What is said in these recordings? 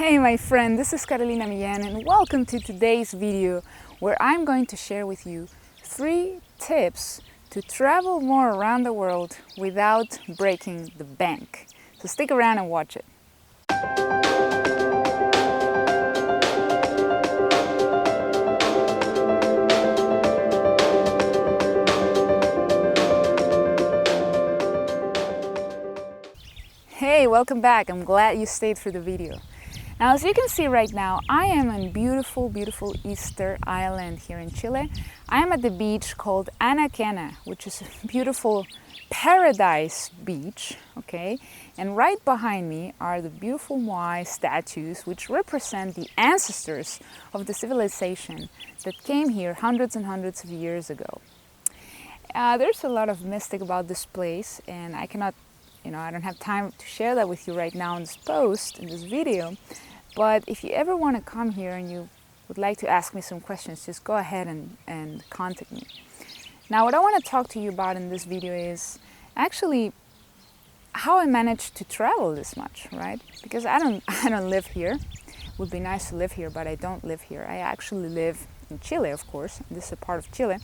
Hey my friend, this is Millan and welcome to today's video where I'm going to share with you 3 tips to travel more around the world without breaking the bank. So stick around and watch it. Hey, welcome back. I'm glad you stayed for the video. Now, as you can see right now, I am on beautiful, beautiful Easter Island here in Chile. I am at the beach called Anaquena, which is a beautiful paradise beach, okay? And right behind me are the beautiful Moai statues, which represent the ancestors of the civilization that came here hundreds and hundreds of years ago. There's a lot of mystic about this place, and I cannot I don't have time to share that with you right now in this post, in this video. But if you ever want to come here and you would like to ask me some questions, just go ahead and contact me. Now, what I want to talk to you about in this video is actually how I managed to travel this much, right? Because I don't live here. It would be nice to live here, but I don't live here. I actually live in Chile, of course. This is a part of Chile,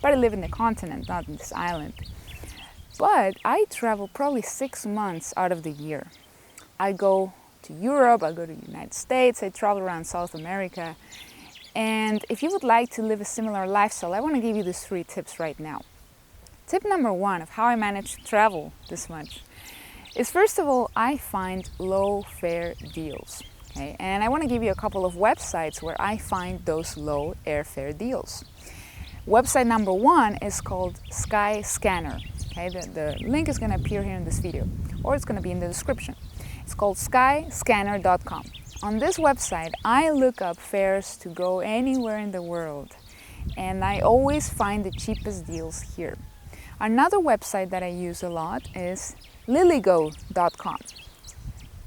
but I live in the continent, not in this island. But I travel probably 6 months out of the year. I go to Europe, I go to the United States, I travel around South America. And if you would like to live a similar lifestyle, I want to give you these 3 tips right now. Tip number 1 of how I manage to travel this much is, first of all, I find low fare deals. Okay? And I want to give you a couple of websites where I find those low airfare deals. Website number 1 is called Skyscanner. Okay, the link is going to appear here in this video, or it's going to be in the description. It's called skyscanner.com. On this website, I look up fares to go anywhere in the world, and I always find the cheapest deals here. Another website that I use a lot is lilygo.com.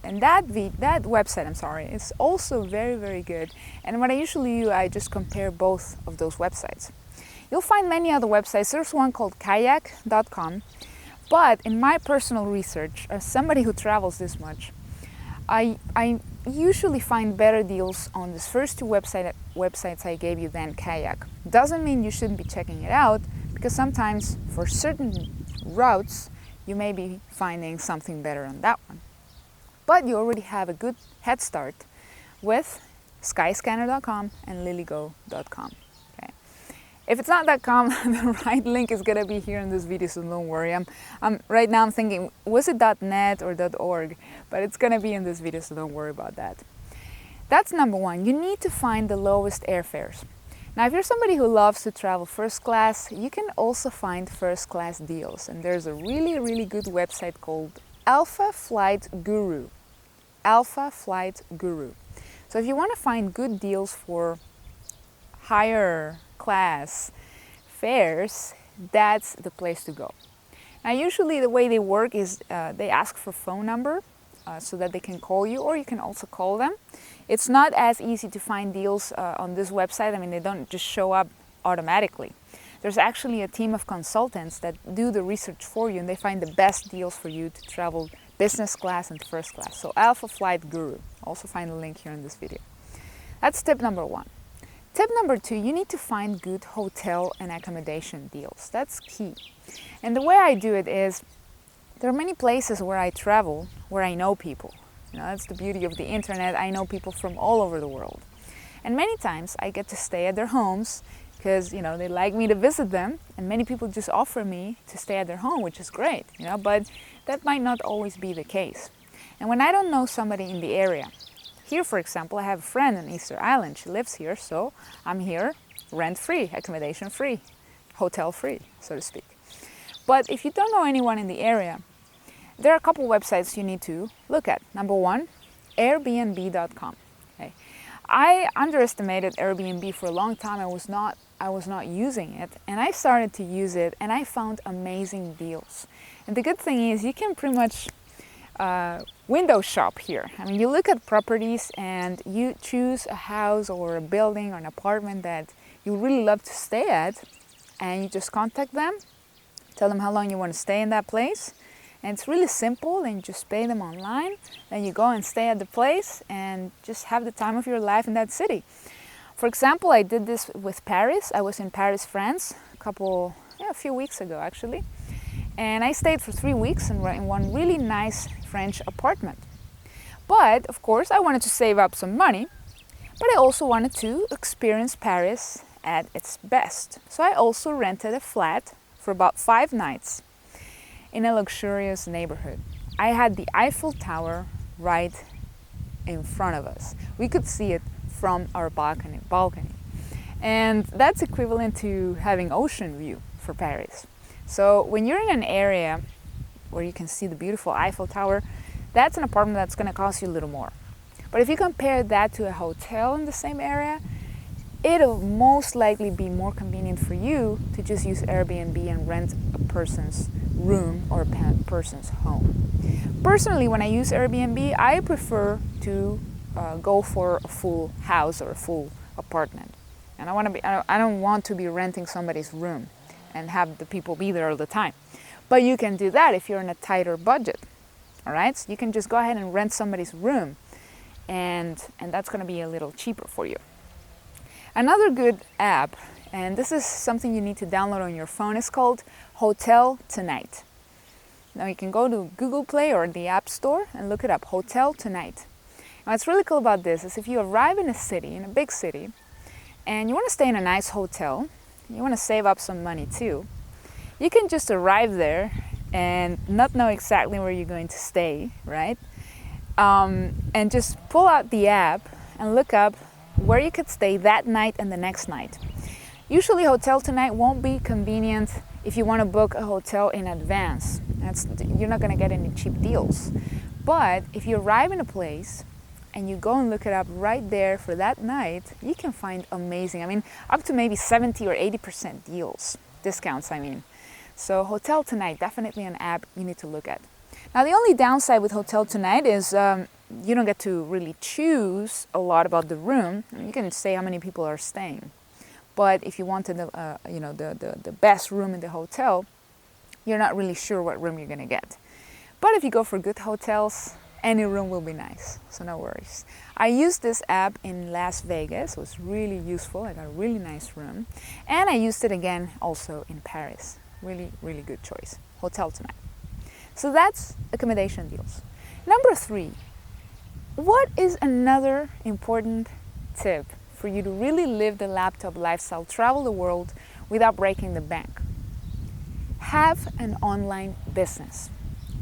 And that website, is also very, very good. And what I usually do, I just compare both of those websites. You'll find many other websites. There's one called kayak.com. But in my personal research, as somebody who travels this much, I usually find better deals on these first 2 websites I gave you than Kayak. Doesn't mean you shouldn't be checking it out, because sometimes for certain routes, you may be finding something better on that one. But you already have a good head start with skyscanner.com and lilygo.com. If it's not .com, the right link is gonna be here in this video, so don't worry. Right now I'm thinking, was it .net or .org? But it's gonna be in this video, so don't worry about that. That's number 1. You need to find the lowest airfares. Now, if you're somebody who loves to travel first class, you can also find first class deals. And there's a really, really good website called Alpha Flight Guru. Alpha Flight Guru. So if you want to find good deals for higher class fares, that's the place to go. Now, usually the way they work is they ask for phone number so that they can call you, or you can also call them. It's not as easy to find deals on this website. I mean, they don't just show up automatically. There's actually a team of consultants that do the research for you, and they find the best deals for you to travel business class and first class. So Alpha Flight Guru. Also find the link here in this video. That's tip number 1. Tip number 2, you need to find good hotel and accommodation deals. That's key. And the way I do it is, there are many places where I travel where I know people. That's the beauty of the internet. I know people from all over the world. And many times I get to stay at their homes because, they like me to visit them. And many people just offer me to stay at their home, which is great, but that might not always be the case. And when I don't know somebody in the area, here, for example, I have a friend on Easter Island. She lives here, so I'm here rent-free, accommodation-free, hotel-free, so to speak. But if you don't know anyone in the area, there are a couple websites you need to look at. Number 1, Airbnb.com. Okay. I underestimated Airbnb for a long time. I was not using it, and I started to use it, and I found amazing deals. And the good thing is, you can pretty much window shop here. I mean, you look at properties and you choose a house or a building or an apartment that you really love to stay at, and you just contact them, tell them how long you want to stay in that place, And it's really simple, and you just pay them online, then you go and stay at the place and just have the time of your life in that city. For example, I did this with Paris. I was in Paris, France, a few weeks ago actually. And I stayed for 3 weeks in one really nice French apartment. But of course, I wanted to save up some money, but I also wanted to experience Paris at its best. So I also rented a flat for about 5 nights in a luxurious neighborhood. I had the Eiffel Tower right in front of us. We could see it from our balcony. And that's equivalent to having ocean view for Paris. So when you're in an area where you can see the beautiful Eiffel Tower, that's an apartment that's going to cost you a little more. But if you compare that to a hotel in the same area, it'll most likely be more convenient for you to just use Airbnb and rent a person's room or a person's home. Personally, when I use Airbnb, I prefer to go for a full house or a full apartment. And I don't want to be renting somebody's room and have the people be there all the time. But you can do that if you're in a tighter budget. All right, so you can just go ahead and rent somebody's room, and that's going to be a little cheaper for you. Another good app, and this is something you need to download on your phone, is called Hotel Tonight. Now you can go to Google Play or the App Store and look it up, Hotel Tonight. Now what's really cool about this is if you arrive in a city, in a big city, and you want to stay in a nice hotel, you want to save up some money too, you can just arrive there and not know exactly where you're going to stay, right? And just pull out the app and look up where you could stay that night and the next night. Usually Hotel Tonight won't be convenient if you want to book a hotel in advance. You're not going to get any cheap deals. But if you arrive in a place and you go and look it up right there for that night, you can find amazing, up to maybe 70 or 80% discounts. So Hotel Tonight, definitely an app you need to look at. Now the only downside with Hotel Tonight is you don't get to really choose a lot about the room. You can say how many people are staying. But if you wanted the best room in the hotel, you're not really sure what room you're going to get. But if you go for good hotels, any room will be nice, so no worries. I used this app in Las Vegas. It was really useful. I got a really nice room. And I used it again also in Paris. Really, really good choice. Hotel Tonight. So that's accommodation deals. Number 3, what is another important tip for you to really live the laptop lifestyle, travel the world without breaking the bank? Have an online business.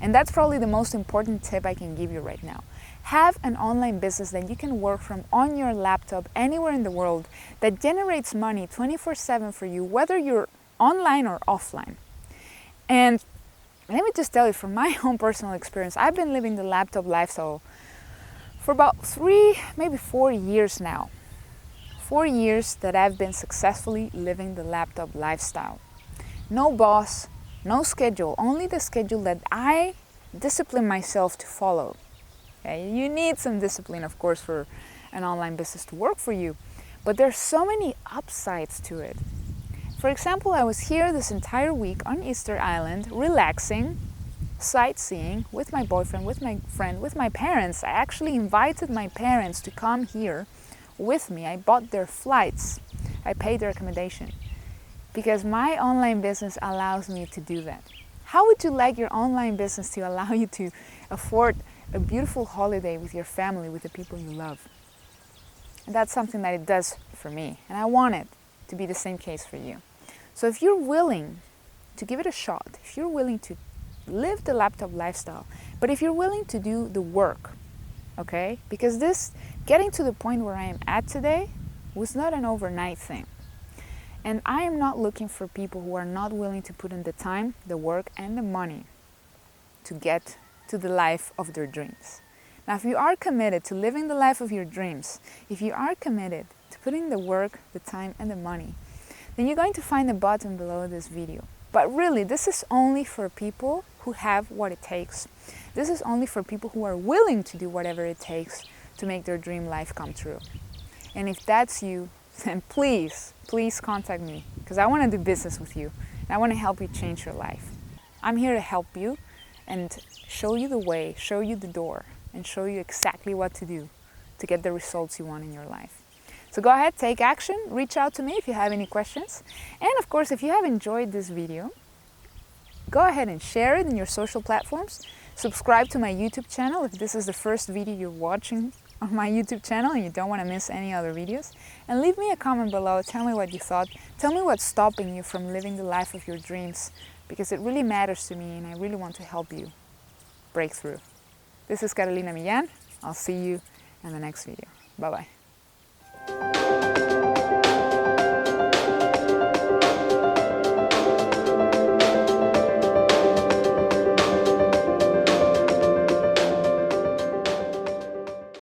And that's probably the most important tip I can give you right now. Have an online business that you can work from on your laptop anywhere in the world that generates money 24/7 for you, whether you're online or offline. And let me just tell you from my own personal experience, I've been living the laptop lifestyle for about 3, maybe 4 years now. 4 years that I've been successfully living the laptop lifestyle. No boss, no schedule, only the schedule that I discipline myself to follow. Okay? You need some discipline, of course, for an online business to work for you, but there's so many upsides to it. For example, I was here this entire week on Easter Island, relaxing, sightseeing with my boyfriend, with my friend, with my parents. I actually invited my parents to come here with me. I bought their flights. I paid their accommodation because my online business allows me to do that. How would you like your online business to allow you to afford a beautiful holiday with your family, with the people you love? And that's something that it does for me, and I want it to be the same case for you. So if you're willing to give it a shot, if you're willing to live the laptop lifestyle, but if you're willing to do the work, okay? Because this, getting to the point where I am at today, was not an overnight thing. And I am not looking for people who are not willing to put in the time, the work, and the money to get to the life of their dreams. Now, if you are committed to living the life of your dreams, if you are committed to putting the work, the time, and the money, then you're going to find the button below this video. But really, this is only for people who have what it takes. This is only for people who are willing to do whatever it takes to make their dream life come true. And if that's you, then please contact me, because I want to do business with you and I want to help you change your life. I'm here to help you, and show you the way, show you the door, and show you exactly what to do to get the results you want in your life. So go ahead, take action, reach out to me if you have any questions. And of course, if you have enjoyed this video, go ahead and share it in your social platforms. Subscribe to my YouTube channel if this is the first video you're watching on my YouTube channel and you don't want to miss any other videos. And leave me a comment below, tell me what you thought. Tell me what's stopping you from living the life of your dreams, because it really matters to me and I really want to help you break through. This is Carolina Millan. I'll see you in the next video. Bye-bye.